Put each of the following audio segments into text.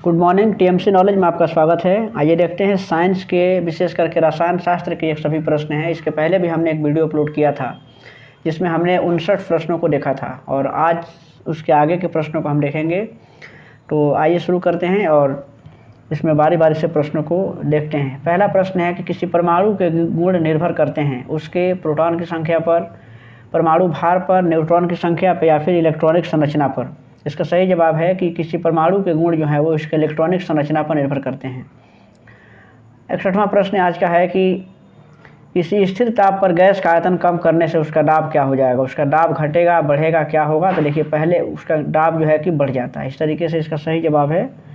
Good morning. TMC knowledge में आपका स्वागत है। आइए देखते हैं साइंस के विशेष करके रसायन शास्त्र के एक सभी प्रश्न हैं। इसके पहले भी हमने एक वीडियो अपलोड किया था जिसमें हमने 59 प्रश्नों को देखा था और आज उसके आगे के प्रश्नों को हम देखेंगे। तो आइए शुरू करते हैं और इसमें बारी बारी से प्रश्नों को देखते हैं। पहला प्रश्न है कि किसी परमाणु के गुण निर्भर करते हैं उसके प्रोटॉन की संख्या पर, परमाणु भार पर, न्यूट्रॉन की संख्या पर या फिर इलेक्ट्रॉनिक संरचना पर। इसका सही जवाब है कि किसी परमाणु के गुण जो है वो इसके इलेक्ट्रॉनिक संरचना पर निर्भर करते हैं। 61वां प्रश्न आज का है कि किसी स्थिर ताप पर गैस का आयतन कम करने से उसका दाब क्या हो जाएगा। उसका दाब घटेगा, बढ़ेगा, क्या होगा? तो देखिए पहले उसका दाब जो है कि बढ़ जाता है। इस तरीके से इसका सही जवाब है।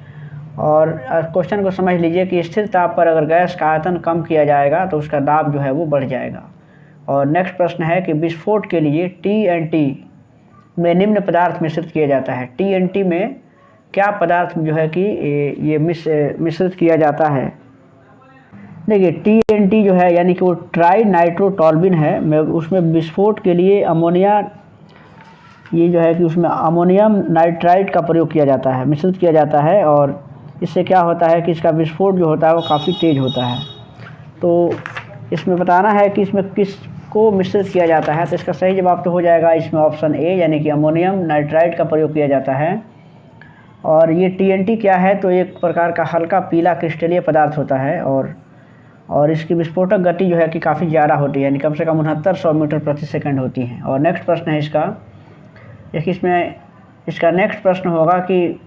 और क्वेश्चन को समझ लीजिए कि स्थिर ताप पर अगर गैस का आयतन कम किया जाएगा तो उसका दाब जो है वो बढ़ जाएगा। और नेक्स्ट प्रश्न है कि विस्फोट के लिए TNT में निम्न पदार्थ मिश्रित किया जाता है। TNT में क्या पदार्थ जो है कि ये मिश्रित किया जाता है? देखिए TNT जो है यानी कि वो ट्राई नाइट्रोटॉल्बिन है। उसमें विस्फोट के लिए अमोनिया, ये जो है कि उसमें अमोनियम नाइट्राइड का प्रयोग किया जाता है, मिश्रित किया जाता है। और इससे क्या होता है कि इसका विस्फोट जो होता है वो काफ़ी तेज़ होता है। तो इसमें बताना है कि इसमें किसको मिश्रित किया जाता है। तो इसका सही जवाब तो हो जाएगा इसमें ऑप्शन ए यानी कि अमोनियम नाइट्राइड का प्रयोग किया जाता है। और ये TNT क्या है? तो एक प्रकार का हल्का पीला क्रिस्टलीय पदार्थ होता है और इसकी विस्फोटक गति जो है कि काफ़ी ज़्यादा होती है, यानी कम से कम 6900 मीटर प्रति सेकंड होती है। और नेक्स्ट प्रश्न है इसका, देखिए इसमें इसका नेक्स्ट प्रश्न होगा कि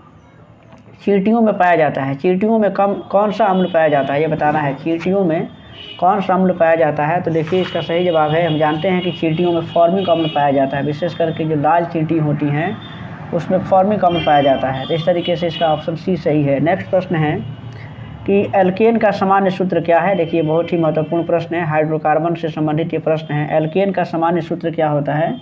चींटियों में पाया जाता है। चींटियों में कौन सा अम्ल पाया जाता है ये बताना है। चींटियों में कौन सा अम्ल पाया जाता है? तो देखिए इसका सही जवाब है, हम जानते हैं कि चींटियों में फॉर्मिक अम्ल पाया जाता है। विशेष करके जो लाल चींटी होती हैं उसमें फॉर्मिक अम्ल पाया जाता है। तो इस तरीके से इसका ऑप्शन सी सही है। नेक्स्ट प्रश्न है कि एल्केन का सामान्य सूत्र क्या है। देखिए बहुत ही महत्वपूर्ण प्रश्न है, हाइड्रोकार्बन से संबंधित ये प्रश्न है। एल्केन का सामान्य सूत्र क्या होता है?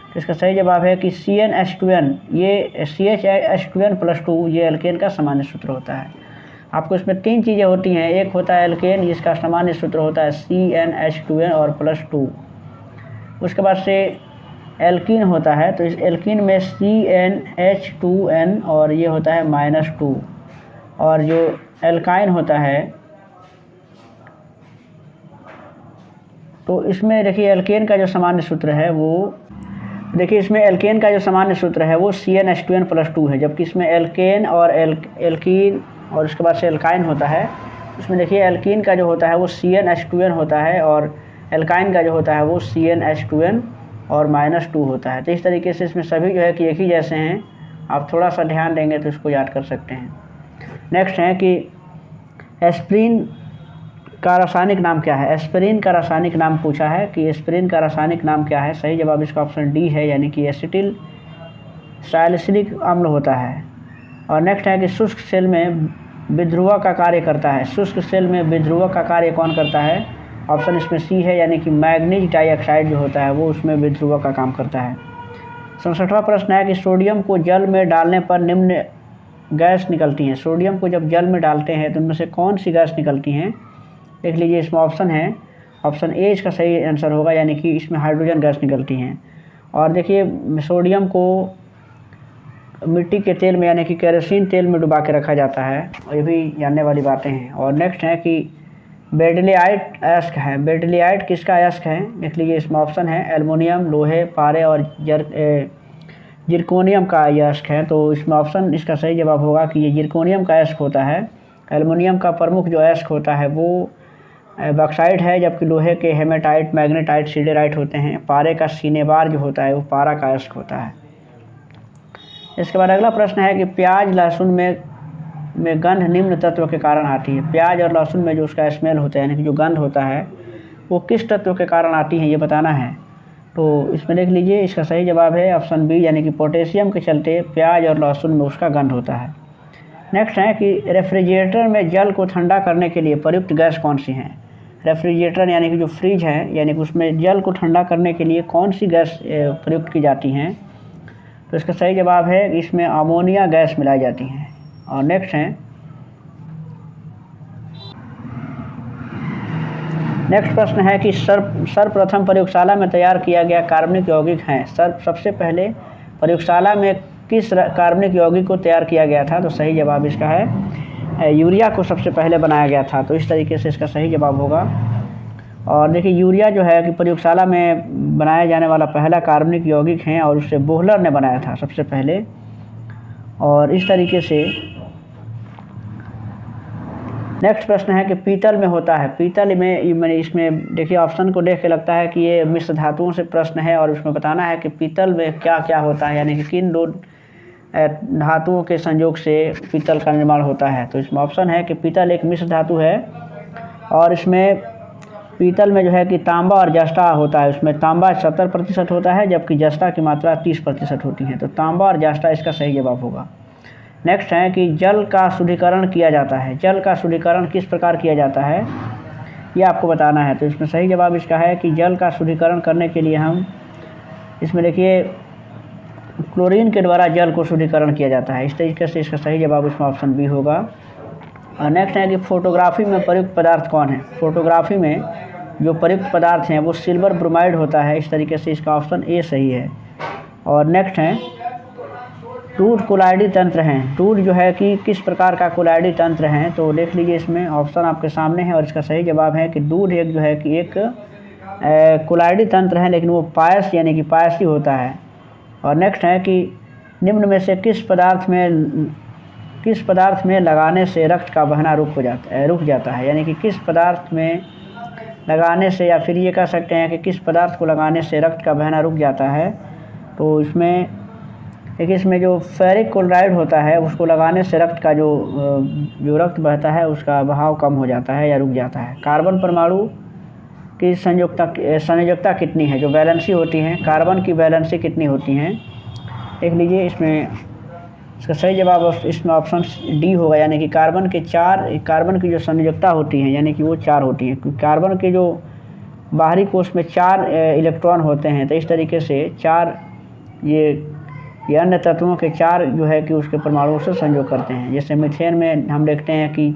तो इसका सही जवाब है कि CnH2n, ये CHH2n+2 ये एल्केन का सामान्य सूत्र होता है। आपको इसमें तीन चीज़ें होती हैं। एक होता है एल्केन जिसका सामान्य सूत्र होता है CnH2n और +2। उसके बाद से एल्कीन होता है, तो इस एल्कीन में CnH2n और ये होता है -2। और जो एल्काइन होता है तो इसमें देखिए एल्केन का जो सामान्य सूत्र है वो, देखिए इसमें एल्केन का जो सामान्य सूत्र है वो CnH2n+2 है, जबकि इसमें एल्केन और एल्कीन और उसके बाद से एल्काइन होता है। इसमें देखिए एल्कीन का जो होता है वो CnH2n होता है और एल्काइन का जो होता है वो CnH2n और -2 होता है। तो इस तरीके से इसमें सभी जो है कि एक ही जैसे हैं। आप थोड़ा सा ध्यान देंगे तो इसको याद कर सकते हैं। नेक्स्ट है कि एस्पिरिन का रासायनिक नाम क्या है। एस्पिरिन का रासायनिक नाम पूछा है कि एस्पिरिन का रासायनिक नाम क्या है। सही जवाब इसका ऑप्शन डी है यानी कि एसिटिल सैलिसिलिक अम्ल होता है। और नेक्स्ट है कि शुष्क सेल में विध्रुवक का कार्य करता है। शुष्क सेल में विध्रुवक का कार्य कौन करता है? ऑप्शन इसमें सी है यानी कि मैग्नीज डाइऑक्साइड जो होता है वो उसमें विध्रुवक का काम करता है। 67वां प्रश्न है कि सोडियम को जल में डालने पर निम्न गैस निकलती हैं। सोडियम को जब जल में डालते हैं तो उनमें से कौन सी गैस निकलती हैं? देख लीजिए इसमें ऑप्शन है, ऑप्शन ए इसका सही आंसर होगा यानी कि इसमें हाइड्रोजन गैस निकलती हैं। और देखिए सोडियम को मिट्टी के तेल में यानी कि केरोसिन तेल में डुबा के रखा जाता है, और ये भी जानने वाली बातें हैं। और नेक्स्ट है कि बेडलियाइट अयस्क है। बेडलियाइट किसका अयस्क है? देख लीजिए इसमें ऑप्शन है एल्युमिनियम, लोहे, पारे और जिरकोनियम का अयस्क है। तो इसमें ऑप्शन इसका सही जवाब होगा कि ये जिरकोनियम का अयस्क होता है। एल्युमिनियम का प्रमुख जो अयस्क होता है वो बॉक्साइट है, जबकि लोहे के हेमेटाइट, मैग्नेटाइट, सिडेराइट होते हैं। पारे का सिनेबार जो होता है वो पारा का अयस्क होता है। इसके बाद अगला प्रश्न है कि प्याज लहसुन में गंध निम्न तत्व के कारण आती है। प्याज और लहसुन में जो उसका स्मेल होता है यानी कि जो गंध होता है वो किस तत्व के कारण आती है ये बताना है। तो इसमें देख लीजिए इसका सही जवाब है ऑप्शन बी यानी कि पोटेशियम के चलते प्याज और लहसुन में उसका गंध होता है। नेक्स्ट है कि रेफ्रिजरेटर में जल को ठंडा करने के लिए प्रयुक्त गैस कौन सी है। रेफ्रिजरेटर यानी कि जो फ्रिज है यानी कि उसमें जल को ठंडा करने के लिए कौन सी गैस प्रयुक्त की जाती हैं? तो इसका सही जवाब है कि इसमें अमोनिया गैस मिलाई जाती है। और नेक्स्ट है, नेक्स्ट प्रश्न है कि सर्वप्रथम प्रयोगशाला में तैयार किया गया कार्बनिक यौगिक है। सबसे पहले प्रयोगशाला में किस कार्बनिक यौगिक को तैयार किया गया था? तो सही जवाब इसका है यूरिया को सबसे पहले बनाया गया था। तो इस तरीके से इसका सही जवाब होगा। और देखिए यूरिया जो है कि प्रयोगशाला में बनाया जाने वाला पहला कार्बनिक यौगिक है और उसे बोहलर ने बनाया था सबसे पहले। और इस तरीके से नेक्स्ट प्रश्न है कि पीतल में होता है। पीतल में मैंने इसमें देखिए ऑप्शन को देख के लगता है कि ये मिश्र धातुओं से प्रश्न है और उसमें बताना है कि पीतल में क्या क्या होता है, यानी कि किन दो धातुओं के संयोग से पीतल का निर्माण होता है। तो इसमें ऑप्शन है कि पीतल एक मिश्र धातु है और इसमें पीतल में जो है कि तांबा और जस्ता होता है। उसमें तांबा 70% होता है जबकि जस्ता की मात्रा 30% होती है। तो तांबा और जस्ता इसका सही जवाब होगा। नेक्स्ट है कि जल का शुद्धिकरण किया जाता है। जल का शुद्धिकरण किस प्रकार किया जाता है ये आपको बताना है। तो इसमें सही जवाब इसका है कि जल का शुद्धिकरण करने के लिए हम इसमें देखिए क्लोरीन के द्वारा जल को शुद्धिकरण किया जाता है। इस तरीके से इसका सही जवाब इसमें ऑप्शन बी होगा। और नेक्स्ट है कि फोटोग्राफी में प्रयुक्त पदार्थ कौन है? फोटोग्राफी में जो प्रयुक्त पदार्थ हैं वो सिल्वर ब्रोमाइड होता है। इस तरीके से इसका ऑप्शन ए सही है। और नेक्स्ट है दूध कोलाइडी तंत्र हैं। दूध जो है कि किस प्रकार का कोलाइडी तंत्र है? तो देख लीजिए इसमें ऑप्शन आपके सामने है और इसका सही जवाब है कि दूध एक जो है कि एक कोलाइडी तंत्र है, लेकिन वो पायस यानी कि पायसी होता है। और नेक्स्ट है कि निम्न में से किस पदार्थ में लगाने से रक्त का बहना रुक जाता है, यानी कि किस पदार्थ में लगाने से, या फिर ये कह सकते हैं कि किस पदार्थ को लगाने से रक्त का बहना रुक जाता है। तो इसमें देखिए इसमें जो फेरिक क्लोराइड होता है उसको लगाने से रक्त का जो रक्त बहता है उसका बहाव कम हो जाता है या रुक जाता है। कार्बन परमाणु की संयोजकता कितनी है? जो वैलेंसी होती है, कार्बन की वैलेंसी कितनी होती हैं? देख लीजिए इसमें इसका सही जवाब इसमें ऑप्शन डी होगा, यानी कि कार्बन की जो संयोजकता होती है यानी कि वो 4 होती हैं। क्योंकि कार्बन के जो बाहरी कोश में 4 इलेक्ट्रॉन होते हैं। तो इस तरीके से 4 ये अन्य तत्वों के 4 जो है कि उसके परमाणुओं से संयोग करते हैं। जैसे मीथेन में हम देखते हैं कि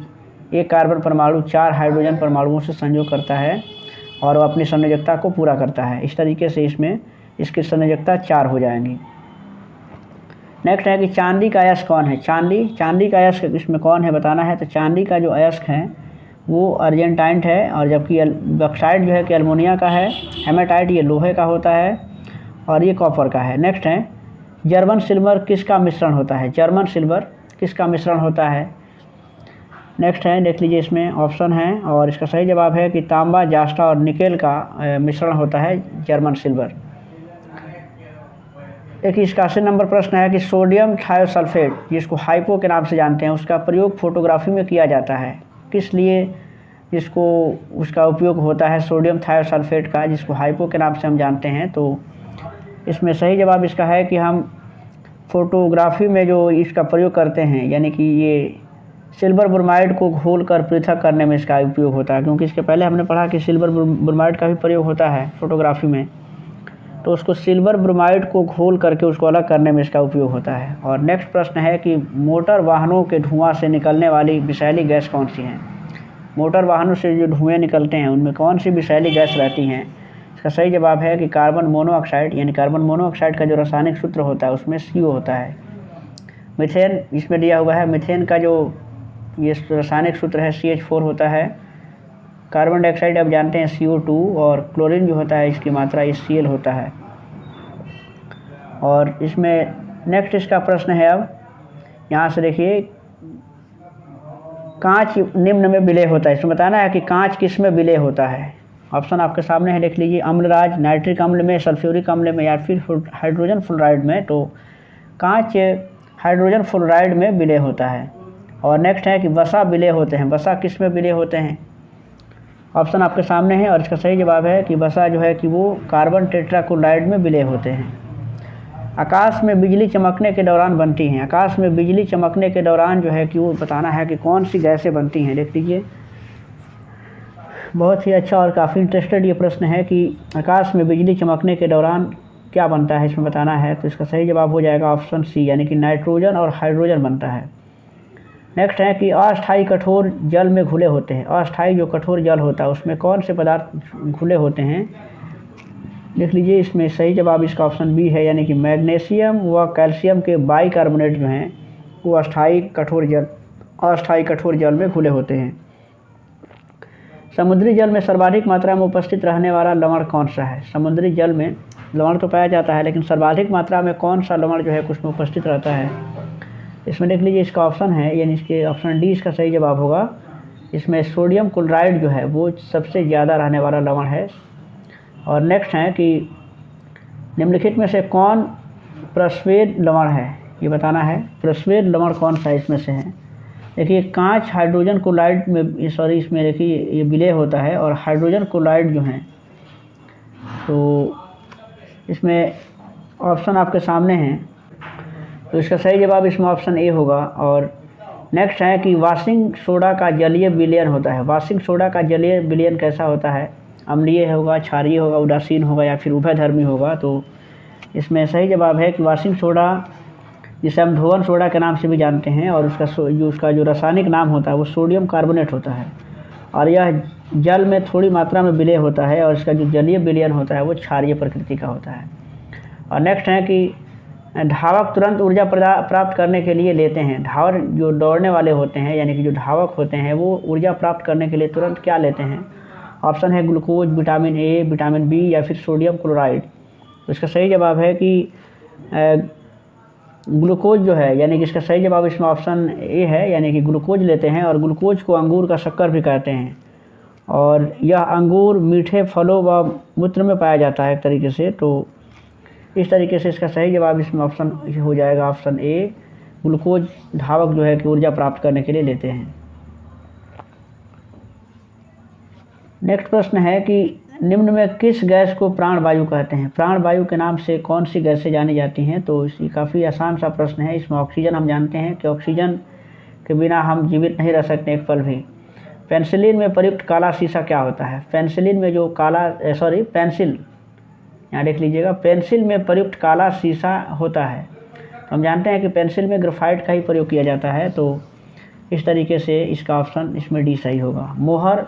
एक कार्बन परमाणु 4 हाइड्रोजन परमाणुओं से संयोग करता है और वो अपनी संयोजकता को पूरा करता है। इस तरीके से इसमें इसकी संयोजकता 4 हो जाएंगी। नेक्स्ट है कि चांदी का अयस्क कौन है? चांदी का अयस्क इसमें कौन है बताना है। तो चांदी का जो अयस्क है वो अर्जेंटाइट है, और जबकि बॉक्साइट जो है कि एल्युमिनियम का है, हेमेटाइट ये लोहे का होता है और ये कॉपर का है। नेक्स्ट है जर्मन सिल्वर किसका मिश्रण होता है? जर्मन सिल्वर किसका मिश्रण होता है? नेक्स्ट है देख लीजिए इसमें ऑप्शन है और इसका सही जवाब है कि तांबा, जास्टा और निकेल का मिश्रण होता है जर्मन सिल्वर। एक 81 नंबर प्रश्न है कि सोडियम थायोसल्फेट जिसको हाइपो के नाम से जानते हैं उसका प्रयोग फोटोग्राफी में किया जाता है। किस लिए जिसको उसका उपयोग होता है सोडियम थायोसल्फेट का, जिसको हाइपो के नाम से हम जानते हैं? तो इसमें सही जवाब इसका है कि हम फोटोग्राफी में जो इसका प्रयोग करते हैं, यानी कि ये सिल्वर ब्रोमाइड को घोलकर पृथक करने में इसका उपयोग होता है। क्योंकि इसके पहले हमने पढ़ा कि सिल्वर ब्रोमाइड का भी प्रयोग होता है फोटोग्राफी में, तो उसको सिल्वर ब्रोमाइड को घोल करके उसको अलग करने में इसका उपयोग होता है। और नेक्स्ट प्रश्न है कि मोटर वाहनों के धुआं से निकलने वाली विषैली गैस कौन सी है? मोटर वाहनों से जो धुएँ निकलते हैं उनमें कौन सी विषैली गैस रहती हैं? इसका सही जवाब है कि कार्बन मोनोऑक्साइड, यानी कार्बन मोनोऑक्साइड का जो रासायनिक सूत्र होता है उसमें CO होता है। मीथेन इसमें दिया हुआ है, मीथेन का जो ये रासायनिक सूत्र है CH4 होता है। कार्बन डाइऑक्साइड आप जानते हैं CO2, और क्लोरीन जो होता है इसकी मात्रा HCl होता है। और इसमें नेक्स्ट इसका प्रश्न है, अब यहाँ से देखिए कांच निम्न में विलय होता है। इसमें बताना है कि कांच किस में विलय होता है। ऑप्शन आपके सामने है, देख लीजिए अम्लराज, नाइट्रिक अम्ल में, सल्फ्यूरिक अम्ल में या फिर हाइड्रोजन फ्लोराइड में। तो कांच हाइड्रोजन फ्लोराइड में विलय होता है। और नेक्स्ट है कि वसा विलय होते हैं। वसा किस में विलय होते हैं? ऑप्शन आपके सामने है और इसका सही जवाब है कि वसा जो है कि वो कार्बन टेट्राक्लोराइड में विलय होते हैं। आकाश में बिजली चमकने के दौरान बनती हैं। आकाश में बिजली चमकने के दौरान जो है कि वो बताना है कि कौन सी गैसें बनती हैं। देख लीजिए बहुत ही अच्छा और काफ़ी इंटरेस्टेड ये प्रश्न है कि आकाश में बिजली चमकने के दौरान क्या बनता है, इसमें बताना है। तो इसका सही जवाब हो जाएगा ऑप्शन सी, यानी कि नाइट्रोजन और हाइड्रोजन बनता है। नेक्स्ट है कि अस्थायी कठोर जल में घुले होते हैं। अस्थायी जो कठोर जल होता है उसमें कौन से पदार्थ घुले होते हैं? देख लीजिए, इसमें सही जवाब इसका ऑप्शन बी है, यानी कि मैग्नीशियम व कैल्शियम के बाइकार्बोनेट जो हैं वो अस्थायी कठोर जल में घुले होते हैं। समुद्री जल में सर्वाधिक मात्रा में उपस्थित रहने वाला लवण कौन सा है? समुद्री जल में लवण तो पाया जाता है, लेकिन सर्वाधिक मात्रा में कौन सा लवण जो है उसमें उपस्थित रहता है? इसमें देख लीजिए, इसका ऑप्शन है, यानी इसके ऑप्शन डी इसका सही जवाब होगा। इसमें सोडियम क्लोराइड जो है वो सबसे ज़्यादा रहने वाला लवण है। और नेक्स्ट है कि निम्नलिखित में से कौन प्रस्वेद लवण है, ये बताना है। प्रस्वेद लवण कौन सा इसमें से है? देखिए, कांच हाइड्रोजन क्लोराइड में इसमें देखिए ये विलय होता है, और हाइड्रोजन क्लोराइड जो हैं तो इसमें ऑप्शन आपके सामने हैं, तो इसका सही जवाब इसमें ऑप्शन ए होगा। और नेक्स्ट है कि वाशिंग सोडा का जलीय विलयन होता है। वाशिंग सोडा का जलीय विलयन कैसा होता है? अम्लीय होगा, क्षारीय होगा, उदासीन होगा या फिर उभयधर्मी होगा? तो इसमें सही जवाब है कि वाशिंग सोडा, जिसे हम धोवन सोडा के नाम से भी जानते हैं, और उसका जो रासायनिक नाम होता है वो सोडियम कार्बोनेट होता है, और यह जल में थोड़ी मात्रा में विलय होता है, और इसका जो जलीय विलयन होता है वो क्षारीय प्रकृति का होता है। और नेक्स्ट है कि धावक तुरंत ऊर्जा प्राप्त करने के लिए लेते हैं। धावक जो दौड़ने वाले होते हैं, यानी कि जो धावक होते हैं, वो ऊर्जा प्राप्त करने के लिए तुरंत क्या लेते हैं? ऑप्शन है glucose, vitamin A, vitamin B या फिर सोडियम क्लोराइड। तो इसका सही जवाब है कि ग्लूकोज जो है, यानी कि इसका सही जवाब इसमें ऑप्शन ए है, यानी कि ग्लूकोज लेते हैं। और ग्लूकोज को अंगूर का शक्कर भी कहते हैं, और यह अंगूर मीठे फलों व मूत्र में पाया जाता है एक तरीके से। तो इस तरीके से इसका सही जवाब इसमें ऑप्शन हो जाएगा ऑप्शन ए, ग्लूकोज धावक जो है कि ऊर्जा प्राप्त करने के लिए लेते हैं। नेक्स्ट प्रश्न है कि निम्न में किस गैस को प्राणवायु कहते हैं? प्राणवायु के नाम से कौन सी गैसें जानी जाती हैं? तो इसी काफ़ी आसान सा प्रश्न है। इसमें ऑक्सीजन हम जानते हैं कि ऑक्सीजन के बिना हम जीवित नहीं रह सकते एक पल भी। पेनिसिलिन में प्रयुक्त काला शीशा क्या होता है? पेनिसिलिन में जो पेंसिल, यहाँ देख लीजिएगा, पेंसिल में प्रयुक्त काला शीशा होता है। तो हम जानते हैं कि पेंसिल में ग्रेफाइट का ही प्रयोग किया जाता है। तो इस तरीके से इसका ऑप्शन इसमें डी सही होगा। मोहर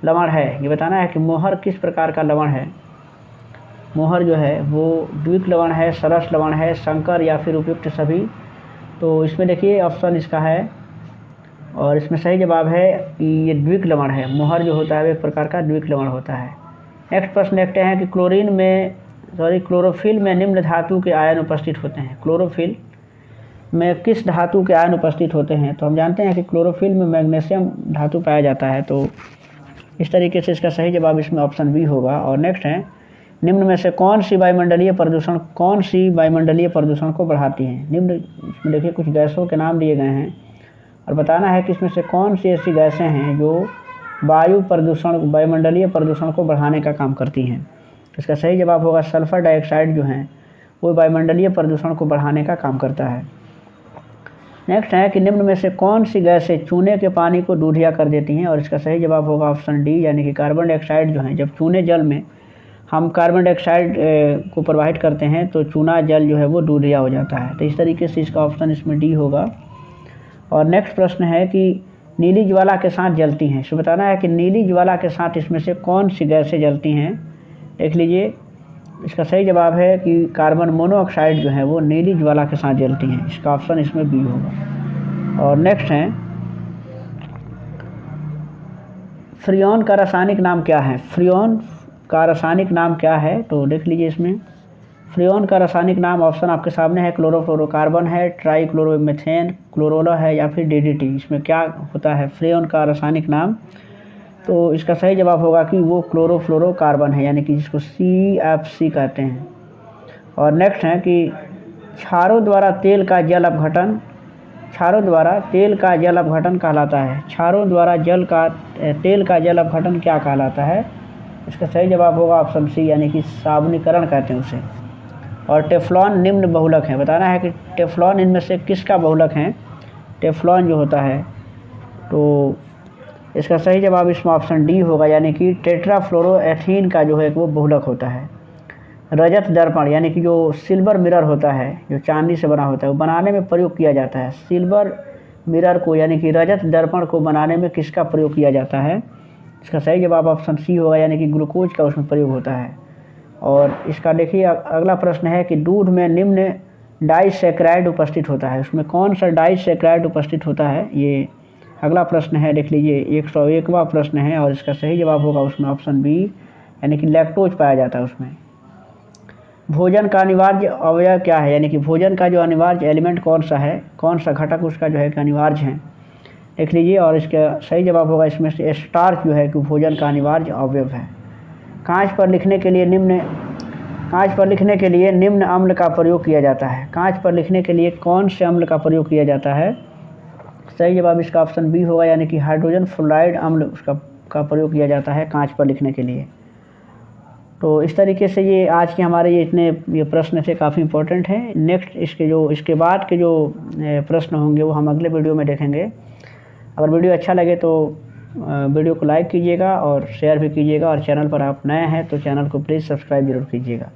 लवण है, ये बताना है कि मोहर किस प्रकार का लवण है। मोहर जो है वो द्विक लवण है, सरस लवण है, संकर या फिर उपयुक्त सभी। तो इसमें देखिए ऑप्शन इसका है, और इसमें सही जवाब है कि ये द्विक लवण है। मोहर जो होता है वो एक प्रकार का द्विक लवण होता है। नेक्स्ट प्रश्न देखते हैं कि क्लोरोफिल में निम्न धातु के आयन उपस्थित होते हैं। क्लोरोफिल में किस धातु के आयन उपस्थित होते हैं? तो हम जानते हैं कि क्लोरोफिल में मैग्नीशियम धातु पाया जाता है। तो इस तरीके से इसका सही जवाब इसमें ऑप्शन बी होगा। और नेक्स्ट है, निम्न में से कौन सी वायुमंडलीय प्रदूषण को बढ़ाती है? निम्न इसमें देखिए कुछ गैसों के नाम दिए गए हैं, और बताना है कि इसमें से कौन सी ऐसी गैसें हैं जो वायुमंडलीय प्रदूषण को बढ़ाने का काम करती हैं। इसका सही जवाब होगा सल्फर डाइऑक्साइड जो हैं वो वायुमंडलीय प्रदूषण को बढ़ाने का काम करता है। नेक्स्ट है कि निम्न में से कौन सी गैसें चूने के पानी को दूधिया कर देती हैं? और इसका सही जवाब होगा ऑप्शन डी, यानी कि कार्बन डाइऑक्साइड जो है। जब चूने जल में हम कार्बन डाइऑक्साइड को प्रवाहित करते हैं तो चूना जल जो है वो दूधिया हो जाता है। तो इस तरीके से इसका ऑप्शन इसमें डी होगा। और नेक्स्ट प्रश्न है कि नीली ज्वाला के साथ जलती हैं। इसमें बताना है कि नीली ज्वाला के साथ इसमें से कौन सी गैसें जलती हैं। देख लीजिए, इसका सही जवाब है कि कार्बन मोनोऑक्साइड जो है वो नीली ज्वाला के साथ जलती हैं। इसका ऑप्शन इसमें बी होगा। और नेक्स्ट है, फ्रियोन का रासायनिक नाम क्या है? फ्रियोन का रासायनिक नाम क्या है? तो देख लीजिए, इसमें फ्रियोन का रासायनिक नाम ऑप्शन आपके सामने है, क्लोरोफ्लोरोकार्बन है, ट्राईक्लोरोमीथेन, क्लोरोला है या फिर डीडीटी। इसमें क्या होता है फ्रियोन का रासायनिक नाम? तो इसका सही जवाब होगा कि वो क्लोरोफ्लोरोकार्बन है, यानी कि जिसको CFC कहते हैं। और नेक्स्ट है कि क्षारों द्वारा तेल का जल अपघटन कहलाता है। क्षारों द्वारा तेल का जल अपघटन क्या कहलाता है? इसका सही जवाब होगा ऑप्शन सी, यानी कि साबुनीकरण कहते हैं उसे। और टेफ्लॉन निम्न बहुलक है। बताना है कि टेफ्लॉन इनमें से किसका बहुलक है? टेफ्लॉन जो होता है, तो इसका सही जवाब इसमें ऑप्शन डी होगा, यानी कि टेट्राफ्लोरोएथीन का जो है वो बहुलक होता है। रजत दर्पण, यानी कि जो सिल्वर मिरर होता है, जो चांदी से बना होता है, वो बनाने में प्रयोग किया जाता है। सिल्वर मिरर को, यानी कि रजत दर्पण को बनाने में किसका प्रयोग किया जाता है? इसका सही जवाब ऑप्शन सी होगा, यानी कि ग्लूकोज का उसमें प्रयोग होता है। और इसका देखिए अगला प्रश्न है कि दूध में निम्न डाइसैकेराइड उपस्थित होता है, उसमें कौन सा डाइसैकेराइड उपस्थित होता है, ये अगला प्रश्न है। देख लीजिए 101वां प्रश्न है और इसका सही जवाब होगा उसमें ऑप्शन बी, यानी कि लैक्टोज पाया जाता है उसमें। भोजन का अनिवार्य अवयव क्या है, यानी कि भोजन का जो अनिवार्य एलिमेंट कौन सा है, कौन सा घटक उसका जो है कि अनिवार्य है, देख लीजिए। और इसका सही जवाब होगा इसमें से स्टार्च जो है कि भोजन का अनिवार्य अवयव है। कांच पर लिखने के लिए निम्न अम्ल का प्रयोग किया जाता है। कांच पर लिखने के लिए कौन से अम्ल का प्रयोग किया जाता है, सही जवाब इसका ऑप्शन बी होगा, यानी कि हाइड्रोजन फ्लोराइड अम्ल का प्रयोग किया जाता है कांच पर लिखने के लिए। तो इस तरीके से ये आज के हमारे ये प्रश्न थे, काफ़ी इंपॉर्टेंट हैं। नेक्स्ट इसके बाद के जो प्रश्न होंगे वो हम अगले वीडियो में देखेंगे। अगर वीडियो अच्छा लगे तो वीडियो को लाइक कीजिएगा और शेयर भी कीजिएगा, और चैनल पर आप नए हैं तो चैनल को प्लीज़ सब्सक्राइब जरूर कीजिएगा।